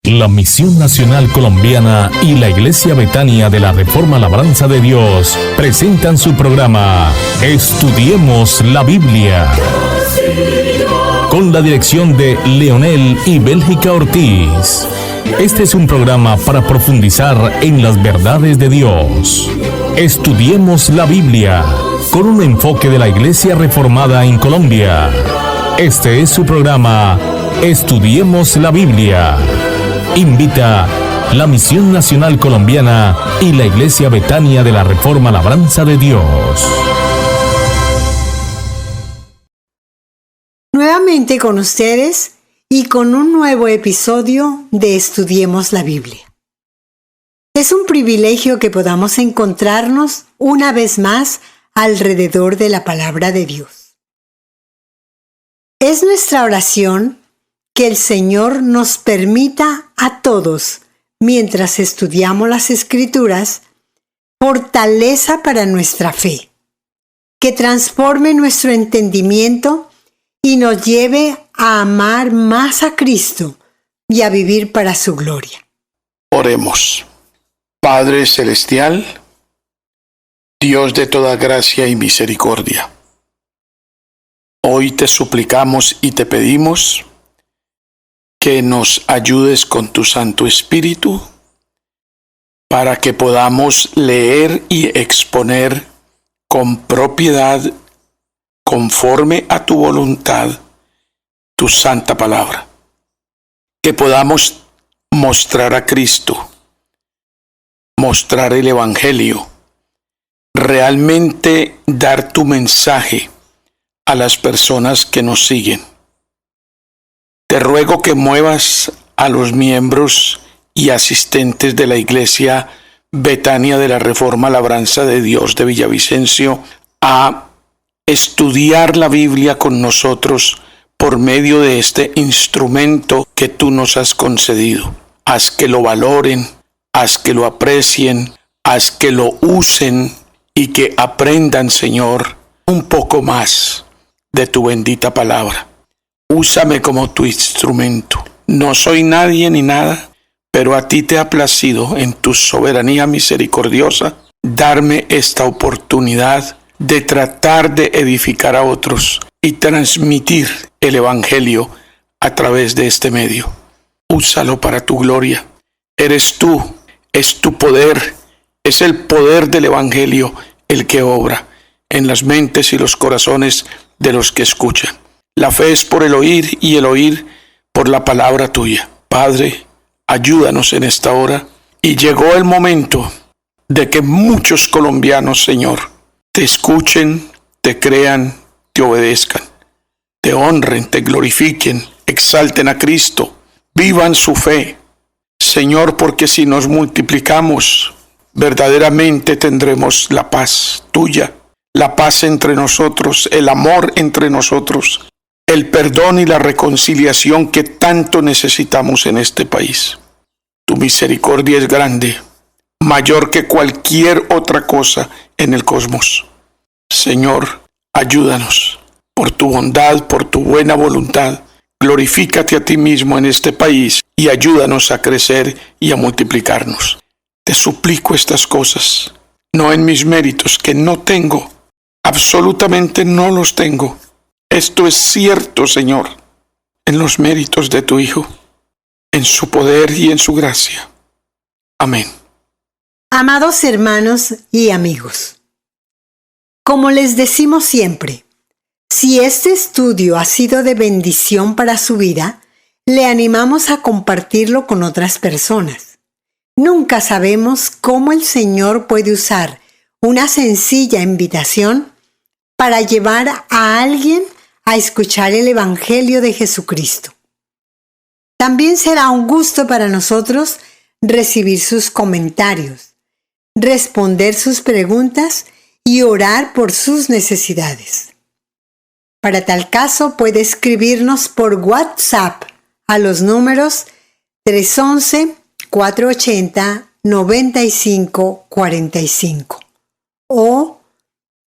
La Misión Nacional Colombiana y la Iglesia Betania de la Reforma Labranza de Dios presentan su programa Estudiemos la Biblia, con la dirección de Leonel y Bélgica Ortiz. Este es un programa para profundizar en las verdades de Dios. Estudiemos la Biblia, con un enfoque de la Iglesia Reformada en Colombia. Este es su programa Estudiemos la Biblia. Invita la Misión Nacional Colombiana y la Iglesia Betania de la Reforma Labranza de Dios. Nuevamente con ustedes y con un nuevo episodio de Estudiemos la Biblia. Es un privilegio que podamos encontrarnos una vez más alrededor de la palabra de Dios. Es nuestra oración que el Señor nos permita a todos, mientras estudiamos las Escrituras, fortaleza para nuestra fe, que transforme nuestro entendimiento y nos lleve a amar más a Cristo y a vivir para su gloria. Oremos. Padre Celestial, Dios de toda gracia y misericordia, hoy te suplicamos y te pedimos que nos ayudes con tu Santo Espíritu para que podamos leer y exponer con propiedad, conforme a tu voluntad, tu santa palabra. Que podamos mostrar a Cristo, mostrar el Evangelio, realmente dar tu mensaje a las personas que nos siguen. Te ruego que muevas a los miembros y asistentes de la Iglesia Betania de la Reforma Labranza de Dios de Villavicencio a estudiar la Biblia con nosotros por medio de este instrumento que tú nos has concedido. Haz que lo valoren, haz que lo aprecien, haz que lo usen y que aprendan, Señor, un poco más de tu bendita palabra. Úsame como tu instrumento. No soy nadie ni nada, pero a ti te ha placido en tu soberanía misericordiosa darme esta oportunidad de tratar de edificar a otros y transmitir el Evangelio a través de este medio. Úsalo para tu gloria. Eres tú, es tu poder, es el poder del Evangelio el que obra en las mentes y los corazones de los que escuchan. La fe es por el oír y el oír por la palabra tuya. Padre, ayúdanos en esta hora. Y llegó el momento de que muchos colombianos, Señor, te escuchen, te crean, te obedezcan, te honren, te glorifiquen, exalten a Cristo, vivan su fe. Señor, porque si nos multiplicamos, verdaderamente tendremos la paz tuya, la paz entre nosotros, el amor entre nosotros, el perdón y la reconciliación que tanto necesitamos en este país. Tu misericordia es grande, mayor que cualquier otra cosa en el cosmos. Señor, ayúdanos por tu bondad, por tu buena voluntad. Glorifícate a ti mismo en este país y ayúdanos a crecer y a multiplicarnos. Te suplico estas cosas, no en mis méritos, que no tengo, absolutamente no los tengo. Esto es cierto, Señor, en los méritos de tu Hijo, en su poder y en su gracia. Amén. Amados hermanos y amigos, como les decimos siempre, si este estudio ha sido de bendición para su vida, le animamos a compartirlo con otras personas. Nunca sabemos cómo el Señor puede usar una sencilla invitación para llevar a alguien a escuchar el Evangelio de Jesucristo. También será un gusto para nosotros recibir sus comentarios, responder sus preguntas y orar por sus necesidades. Para tal caso, puede escribirnos por WhatsApp a los números 311-480-9545 o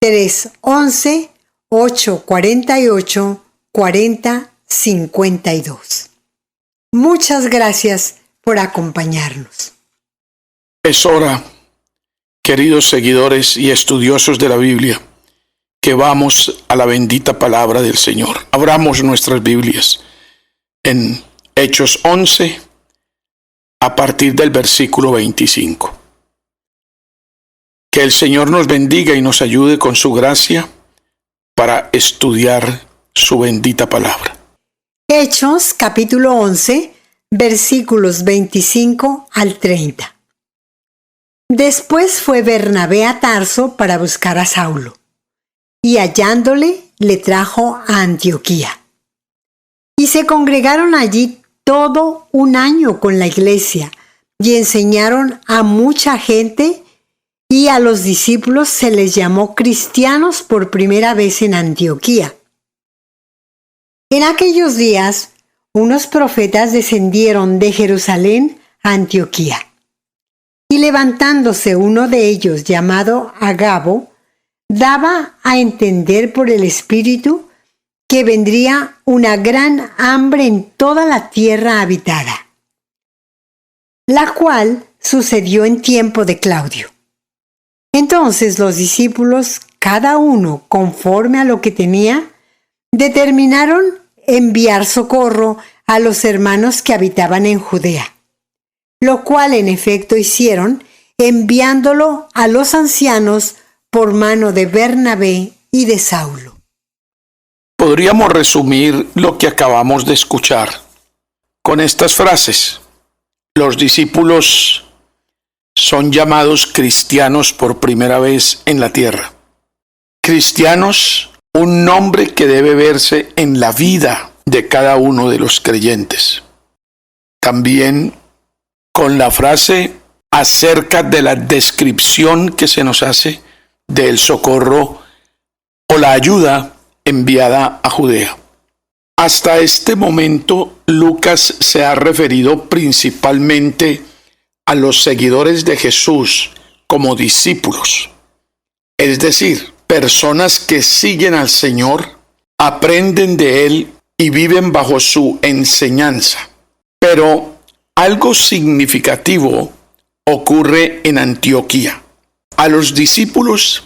311-848-4052. Muchas gracias por acompañarnos. Es hora, queridos seguidores y estudiosos de la Biblia, que vamos a la bendita palabra del Señor. Abramos nuestras Biblias en Hechos 11, a partir del versículo 25. Que el Señor nos bendiga y nos ayude con su gracia para estudiar su bendita palabra. Hechos capítulo 11, versículos 25 al 30. Después fue Bernabé a Tarso para buscar a Saulo, y hallándole le trajo a Antioquía. Y se congregaron allí todo un año con la iglesia, y enseñaron a mucha gente, y a los discípulos se les llamó cristianos por primera vez en Antioquía. En aquellos días, unos profetas descendieron de Jerusalén a Antioquía. Y levantándose uno de ellos, llamado Agabo, daba a entender por el Espíritu que vendría una gran hambre en toda la tierra habitada, la cual sucedió en tiempo de Claudio. Entonces los discípulos, cada uno conforme a lo que tenía, determinaron enviar socorro a los hermanos que habitaban en Judea, lo cual en efecto hicieron, enviándolo a los ancianos por mano de Bernabé y de Saulo. Podríamos resumir lo que acabamos de escuchar con estas frases. Los discípulos son llamados cristianos por primera vez en la tierra. Cristianos, un nombre que debe verse en la vida de cada uno de los creyentes. También con la frase acerca de la descripción que se nos hace del socorro o la ayuda enviada a Judea. Hasta este momento, Lucas se ha referido principalmente a los seguidores de Jesús como discípulos, es decir, personas que siguen al Señor, aprenden de Él y viven bajo su enseñanza. Pero algo significativo ocurre en Antioquía. A los discípulos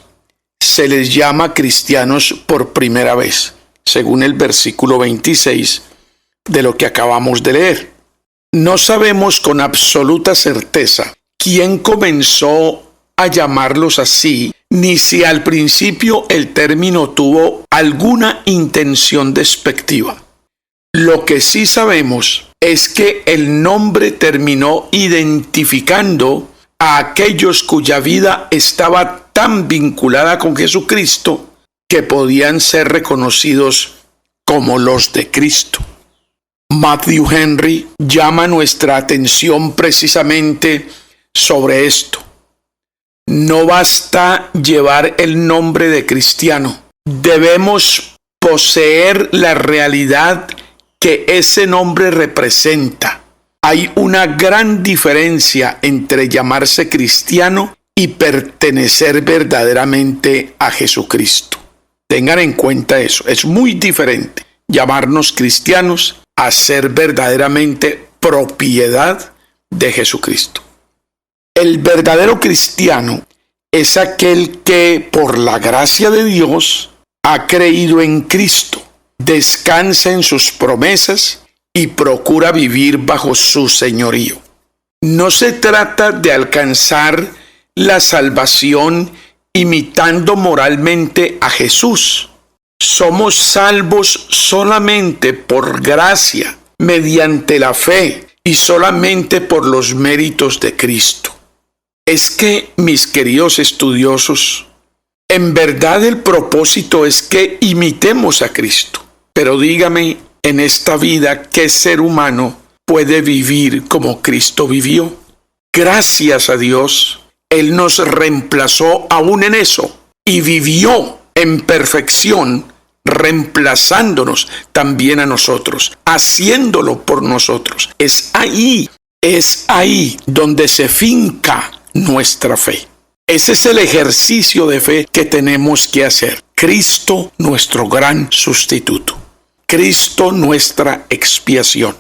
se les llama cristianos por primera vez, según el versículo 26 de lo que acabamos de leer. No sabemos con absoluta certeza quién comenzó a llamarlos así, ni si al principio el término tuvo alguna intención despectiva. Lo que sí sabemos es que el nombre terminó identificando a aquellos cuya vida estaba tan vinculada con Jesucristo que podían ser reconocidos como los de Cristo. Matthew Henry llama nuestra atención precisamente sobre esto. No basta llevar el nombre de cristiano. Debemos poseer la realidad que ese nombre representa. Hay una gran diferencia entre llamarse cristiano y pertenecer verdaderamente a Jesucristo. Tengan en cuenta eso. Es muy diferente llamarnos cristianos a ser verdaderamente propiedad de Jesucristo. El verdadero cristiano es aquel que, por la gracia de Dios, ha creído en Cristo, descansa en sus promesas y procura vivir bajo su señorío. No se trata de alcanzar la salvación imitando moralmente a Jesús. Somos salvos solamente por gracia, mediante la fe y solamente por los méritos de Cristo. Es que, mis queridos estudiosos, en verdad el propósito es que imitemos a Cristo. Pero dígame, en esta vida, ¿qué ser humano puede vivir como Cristo vivió? Gracias a Dios, Él nos reemplazó aún en eso y vivió en perfección, reemplazándonos también a nosotros, haciéndolo por nosotros. Es ahí donde se finca nuestra fe. Ese es el ejercicio de fe que tenemos que hacer. Cristo, nuestro gran sustituto. Cristo, nuestra expiación.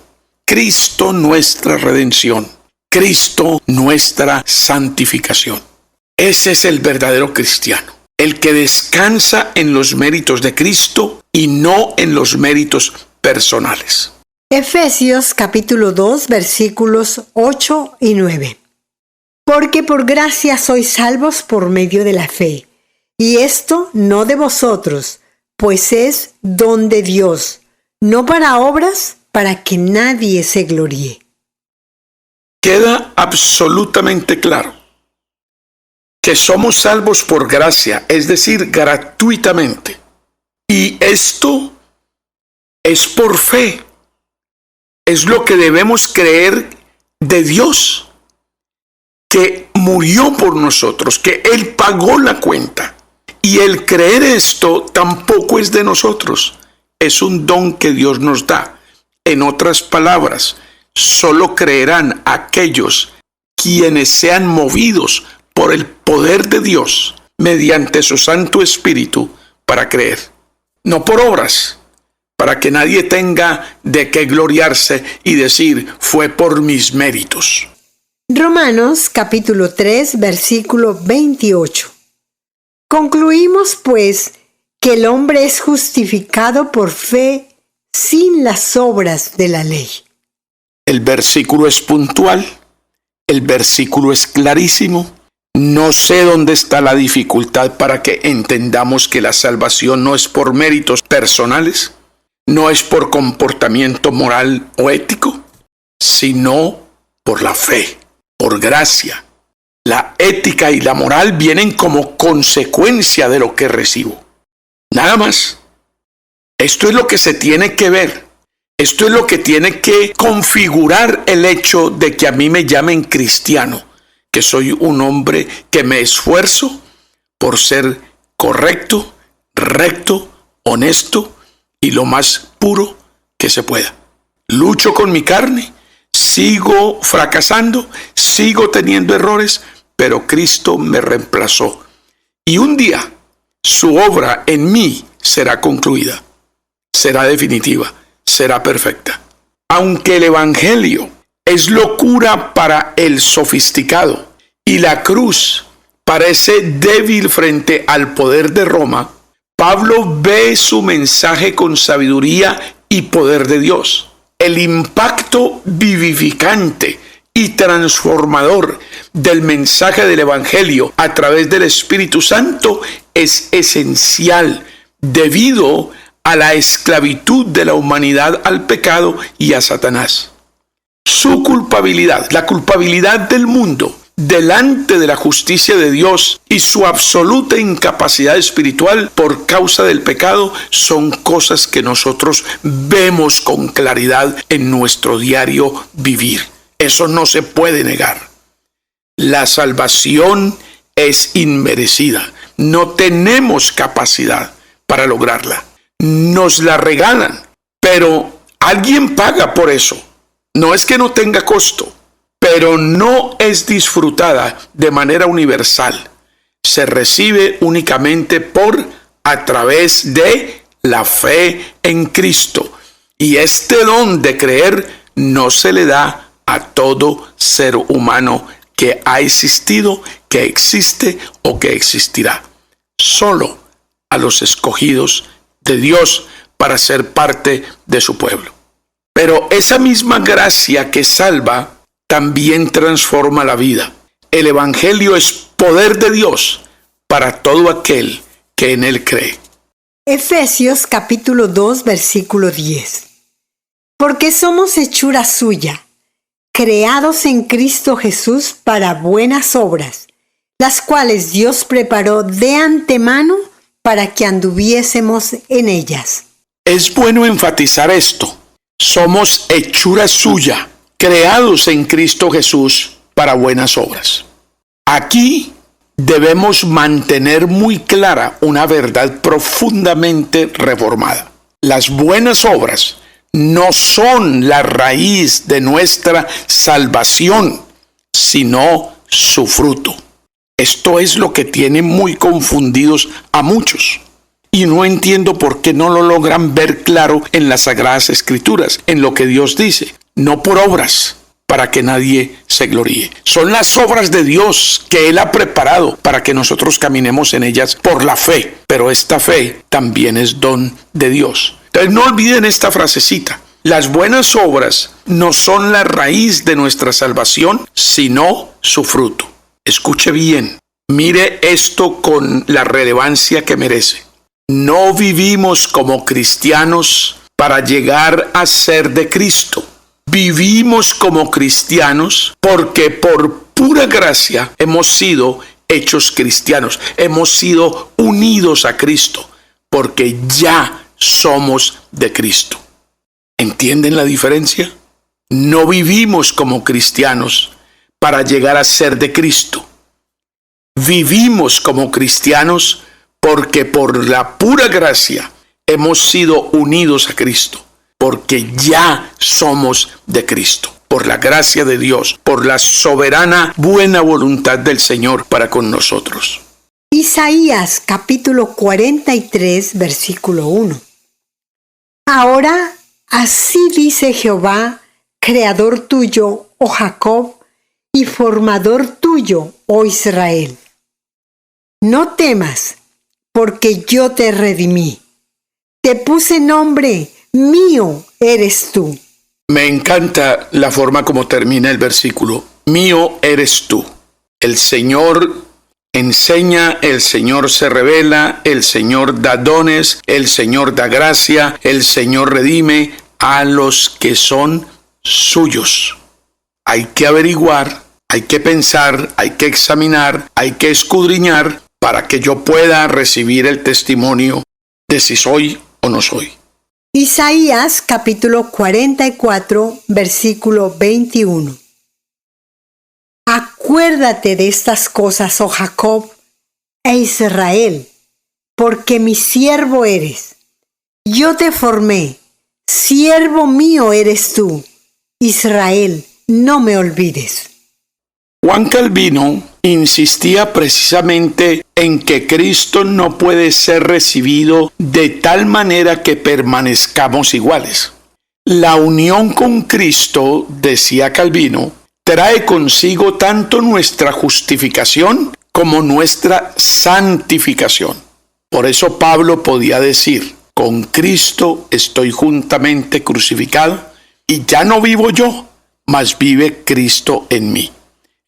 Cristo nuestra redención, Cristo nuestra santificación. Ese es el verdadero cristiano, el que descansa en los méritos de Cristo y no en los méritos personales. Efesios capítulo 2 versículos 8 y 9. Porque por gracia sois salvos por medio de la fe, y esto no de vosotros, pues es don de Dios, no para obras, para que nadie se gloríe. Queda absolutamente claro que somos salvos por gracia, es decir, gratuitamente. Y esto es por fe. Es lo que debemos creer de Dios, que murió por nosotros, que Él pagó la cuenta. Y el creer esto tampoco es de nosotros, es un don que Dios nos da. En otras palabras, solo creerán aquellos quienes sean movidos por el poder de Dios mediante su Santo Espíritu para creer. No por obras, para que nadie tenga de qué gloriarse y decir, fue por mis méritos. Romanos capítulo 3 versículo 28. Concluimos pues que el hombre es justificado por fe sin las obras de la ley. El versículo es puntual, el versículo es clarísimo. No sé dónde está la dificultad para que entendamos que la salvación no es por méritos personales, no es por comportamiento moral o ético, sino por la fe, por gracia. La ética y la moral vienen como consecuencia de lo que recibo. Nada más. Esto es lo que se tiene que ver. Esto es lo que tiene que configurar el hecho de que a mí me llamen cristiano, que soy un hombre que me esfuerzo por ser correcto, recto, honesto y lo más puro que se pueda. Lucho con mi carne, sigo fracasando, sigo teniendo errores, pero Cristo me reemplazó. Y un día su obra en mí será concluida, será definitiva, será perfecta. Aunque el Evangelio es locura para el sofisticado y la cruz parece débil frente al poder de Roma, Pablo ve su mensaje con sabiduría y poder de Dios. El impacto vivificante y transformador del mensaje del Evangelio a través del Espíritu Santo es esencial debido a la esclavitud de la humanidad al pecado y a Satanás. Su culpabilidad, la culpabilidad del mundo delante de la justicia de Dios y su absoluta incapacidad espiritual por causa del pecado son cosas que nosotros vemos con claridad en nuestro diario vivir. Eso no se puede negar. La salvación es inmerecida. No tenemos capacidad para lograrla. Nos la regalan, pero alguien paga por eso. No es que no tenga costo, pero no es disfrutada de manera universal. Se recibe únicamente a través de la fe en Cristo. Y este don de creer no se le da a todo ser humano que ha existido, que existe o que existirá. Solo a los escogidos de Dios para ser parte de su pueblo. Pero esa misma gracia que salva también transforma la vida. El Evangelio es poder de Dios para todo aquel que en él cree. Efesios capítulo 2 versículo 10. Porque somos hechura suya, creados en Cristo Jesús para buenas obras, las cuales Dios preparó de antemano para que anduviésemos en ellas. Es bueno enfatizar esto. Somos hechura suya, creados en Cristo Jesús para buenas obras. Aquí debemos mantener muy clara una verdad profundamente reformada. Las buenas obras no son la raíz de nuestra salvación, sino su fruto. Esto es lo que tiene muy confundidos a muchos. Y no entiendo por qué no lo logran ver claro en las Sagradas Escrituras, en lo que Dios dice. no por obras, para que nadie se gloríe. Son las obras de Dios que Él ha preparado para que nosotros caminemos en ellas por la fe. Pero esta fe también es don de Dios. Entonces no olviden esta frasecita. Las buenas obras no son la raíz de nuestra salvación, sino su fruto. Escuche bien. Mire esto con la relevancia que merece. No vivimos como cristianos para llegar a ser de Cristo. Vivimos como cristianos porque por pura gracia hemos sido hechos cristianos. Hemos sido unidos a Cristo porque ya somos de Cristo. ¿Entienden la diferencia? No vivimos como cristianos para llegar a ser de Cristo. Vivimos como cristianos porque por la pura gracia hemos sido unidos a Cristo, porque ya somos de Cristo, por la gracia de Dios, por la soberana buena voluntad del Señor para con nosotros. Isaías capítulo 43, versículo 1. Ahora, así dice Jehová, creador tuyo, oh Jacob, y formador tuyo, oh Israel. No temas, porque yo te redimí. Te puse nombre, mío eres tú. Me encanta la forma como termina el versículo. Mío eres tú. El Señor enseña, el Señor se revela, el Señor da dones, el Señor da gracia, el Señor redime a los que son suyos. Hay que averiguar, hay que pensar, hay que examinar, hay que escudriñar para que yo pueda recibir el testimonio de si soy o no soy. Isaías capítulo 44, versículo 21. Acuérdate de estas cosas, oh Jacob e Israel, porque mi siervo eres. Yo te formé, siervo mío eres tú. Israel, no me olvides. Juan Calvino insistía precisamente en que Cristo no puede ser recibido de tal manera que permanezcamos iguales. La unión con Cristo, decía Calvino, trae consigo tanto nuestra justificación como nuestra santificación. Por eso Pablo podía decir, con Cristo estoy juntamente crucificado y ya no vivo yo, mas vive Cristo en mí.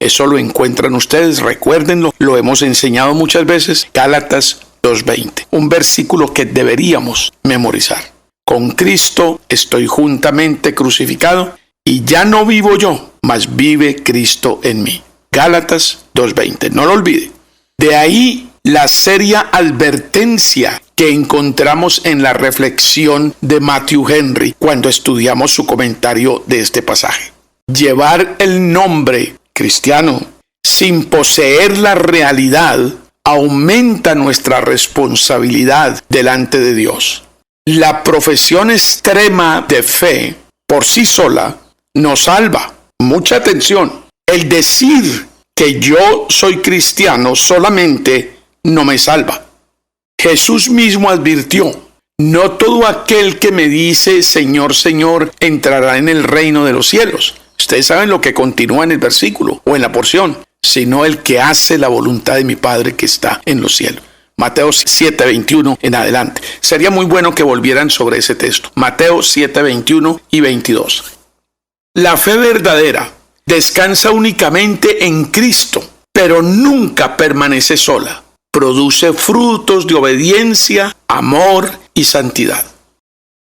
Eso lo encuentran ustedes, recuérdenlo, lo hemos enseñado muchas veces, Gálatas 2:20, un versículo que deberíamos memorizar. Con Cristo estoy juntamente crucificado y ya no vivo yo, mas vive Cristo en mí. Gálatas 2:20, no lo olvide. De ahí la seria advertencia que encontramos en la reflexión de Matthew Henry cuando estudiamos su comentario de este pasaje. Llevar el nombre cristiano sin poseer la realidad aumenta nuestra responsabilidad delante de Dios. La profesión extrema de fe por sí sola nos salva. Mucha atención. El decir que yo soy cristiano solamente no me salva. Jesús mismo advirtió, no todo aquel que me dice Señor, Señor, entrará en el reino de los cielos. Ustedes saben lo que continúa en el versículo o en la porción, sino el que hace la voluntad de mi Padre que está en los cielos. Mateo 7:21 en adelante. Sería muy bueno que volvieran sobre ese texto. Mateo 7:21 y 22. La fe verdadera descansa únicamente en Cristo, pero nunca permanece sola. Produce frutos de obediencia, amor y santidad.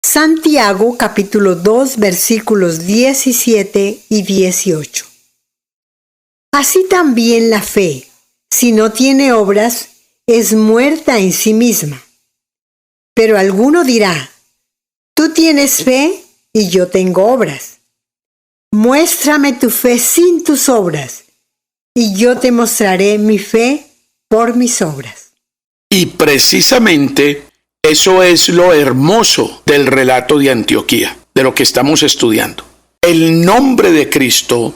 Santiago capítulo 2 versículos 17 y 18. Así también la fe, si no tiene obras, es muerta en sí misma. Pero alguno dirá, tú tienes fe y yo tengo obras. Muéstrame tu fe sin tus obras, y yo te mostraré mi fe por mis obras. Y precisamente eso es lo hermoso del relato de Antioquía, de lo que estamos estudiando. El nombre de Cristo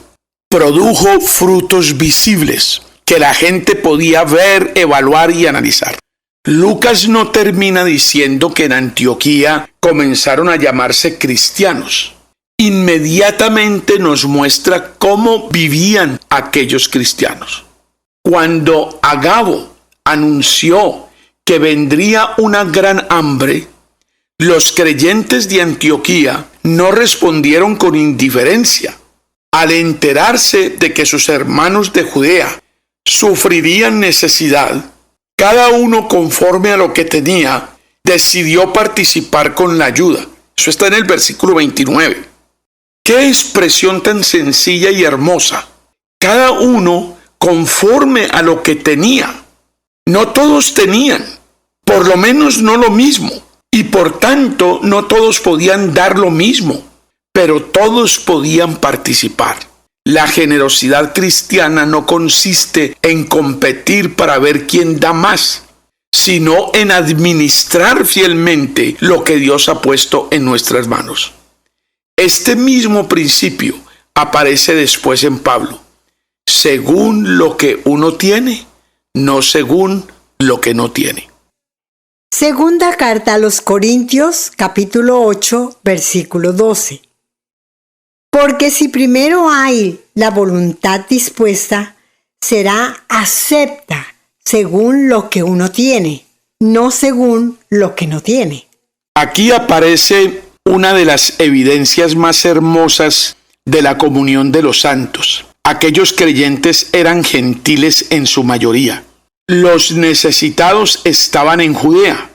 produjo frutos visibles que la gente podía ver, evaluar y analizar. Lucas no termina diciendo que en Antioquía comenzaron a llamarse cristianos. inmediatamente nos muestra cómo vivían aquellos cristianos. Cuando Agabo anunció que vendría una gran hambre, los creyentes de Antioquía no respondieron con indiferencia. Al enterarse de que sus hermanos de Judea sufrirían necesidad, cada uno conforme a lo que tenía, decidió participar con la ayuda. Eso está en el versículo 29. ¡Qué expresión tan sencilla y hermosa! Cada uno conforme a lo que tenía. No todos tenían, por lo menos no lo mismo, y por tanto no todos podían dar lo mismo, pero todos podían participar. La generosidad cristiana no consiste en competir para ver quién da más, sino en administrar fielmente lo que Dios ha puesto en nuestras manos. Este mismo principio aparece después en Pablo. Según lo que uno tiene, no según lo que no tiene. Segunda carta a los Corintios, capítulo 8, versículo 12. Porque si primero hay la voluntad dispuesta, será acepta según lo que uno tiene, no según lo que no tiene. Aquí aparece una de las evidencias más hermosas de la comunión de los santos. Aquellos creyentes eran gentiles en su mayoría. Los necesitados estaban en Judea.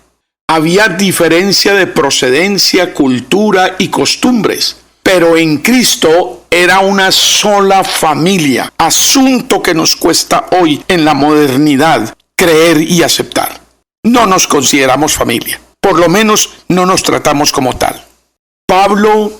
Había diferencia de procedencia, cultura y costumbres, pero en Cristo era una sola familia, asunto que nos cuesta hoy en la modernidad creer y aceptar. No nos consideramos familia, por lo menos no nos tratamos como tal. Pablo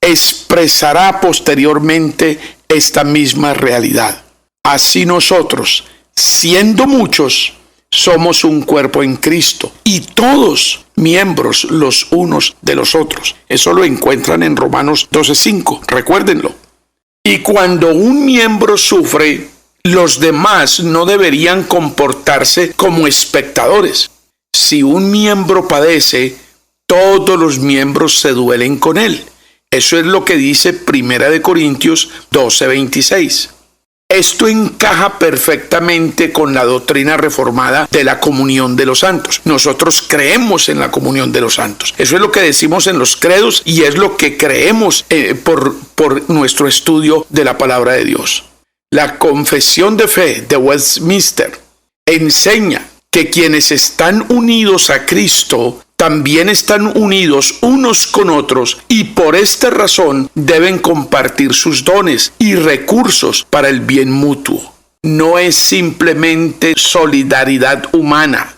expresará posteriormente esta misma realidad. Así nosotros, siendo muchos, somos un cuerpo en Cristo y todos miembros los unos de los otros. Eso lo encuentran en Romanos 12:5, recuérdenlo. Y cuando un miembro sufre, los demás no deberían comportarse como espectadores. Si un miembro padece, todos los miembros se duelen con él. Eso es lo que dice 1 Corintios 12:26. Esto encaja perfectamente con la doctrina reformada de la comunión de los santos. Nosotros creemos en la comunión de los santos. Eso es lo que decimos en los credos y es lo que creemos por nuestro estudio de la palabra de Dios. La confesión de fe de Westminster enseña que quienes están unidos a Cristo también están unidos unos con otros y por esta razón deben compartir sus dones y recursos para el bien mutuo. No es simplemente solidaridad humana,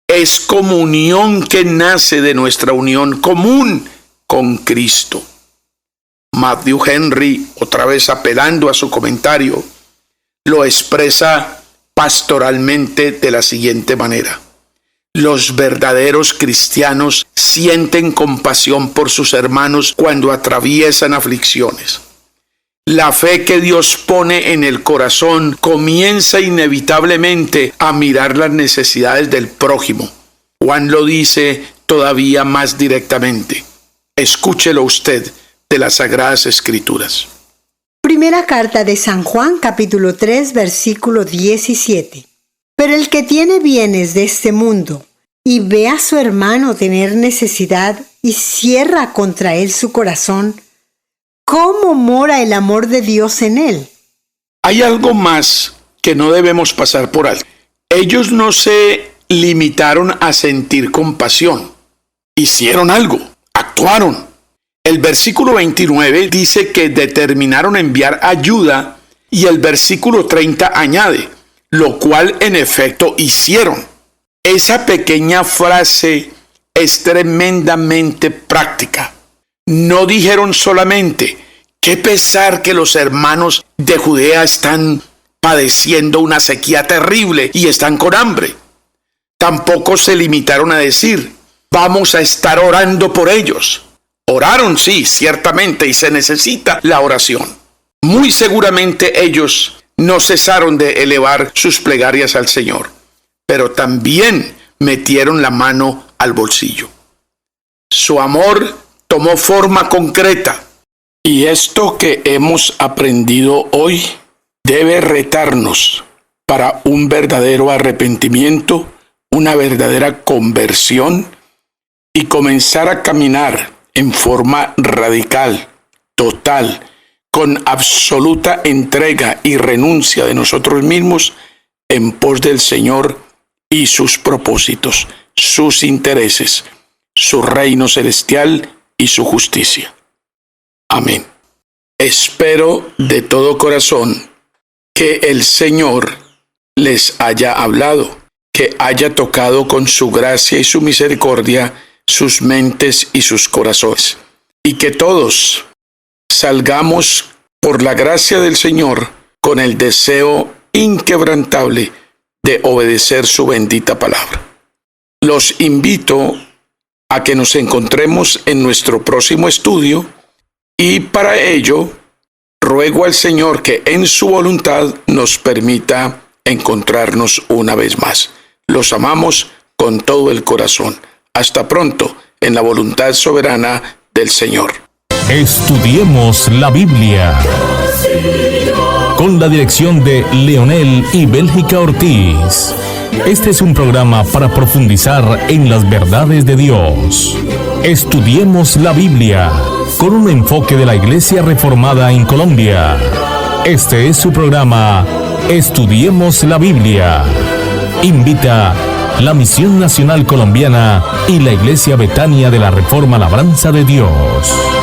es comunión que nace de nuestra unión común con Cristo. Matthew Henry, otra vez apelando a su comentario, lo expresa pastoralmente de la siguiente manera. Los verdaderos cristianos sienten compasión por sus hermanos cuando atraviesan aflicciones. La fe que Dios pone en el corazón comienza inevitablemente a mirar las necesidades del prójimo. Juan lo dice todavía más directamente. Escúchelo usted de las Sagradas Escrituras. Primera carta de San Juan, capítulo 3, versículo 17. Pero el que tiene bienes de este mundo y ve a su hermano tener necesidad y cierra contra él su corazón, ¿cómo mora el amor de Dios en él? Hay algo más que no debemos pasar por alto. Ellos no se limitaron a sentir compasión. Hicieron algo, actuaron. El versículo 29 dice que determinaron enviar ayuda y el versículo 30 añade, lo cual en efecto hicieron. Esa pequeña frase es tremendamente práctica. No dijeron solamente, qué pesar que los hermanos de Judea están padeciendo una sequía terrible y están con hambre. Tampoco se limitaron a decir, vamos a estar orando por ellos. Oraron, sí, ciertamente, y se necesita la oración. Muy seguramente ellos no cesaron de elevar sus plegarias al Señor, pero también metieron la mano al bolsillo. Su amor tomó forma concreta. Y esto que hemos aprendido hoy debe retarnos para un verdadero arrepentimiento, una verdadera conversión y comenzar a caminar en forma radical, total, con absoluta entrega y renuncia de nosotros mismos en pos del Señor y sus propósitos, sus intereses, su reino celestial y su justicia. Amén. Espero de todo corazón que el Señor les haya hablado, que haya tocado con su gracia y su misericordia sus mentes y sus corazones, y que todos salgamos por la gracia del Señor con el deseo inquebrantable de obedecer su bendita palabra. Los invito a que nos encontremos en nuestro próximo estudio, y para ello ruego al Señor que en su voluntad nos permita encontrarnos una vez más. Los amamos con todo el corazón. Hasta pronto en la voluntad soberana del Señor. Estudiemos la Biblia. Con la dirección de Leonel y Bélgica Ortiz. Este es un programa para profundizar en las verdades de Dios. Estudiemos la Biblia con un enfoque de la Iglesia Reformada en Colombia. Este es su programa, Estudiemos la Biblia. Invita la Misión Nacional Colombiana y la Iglesia Betania de la Reforma Labranza de Dios.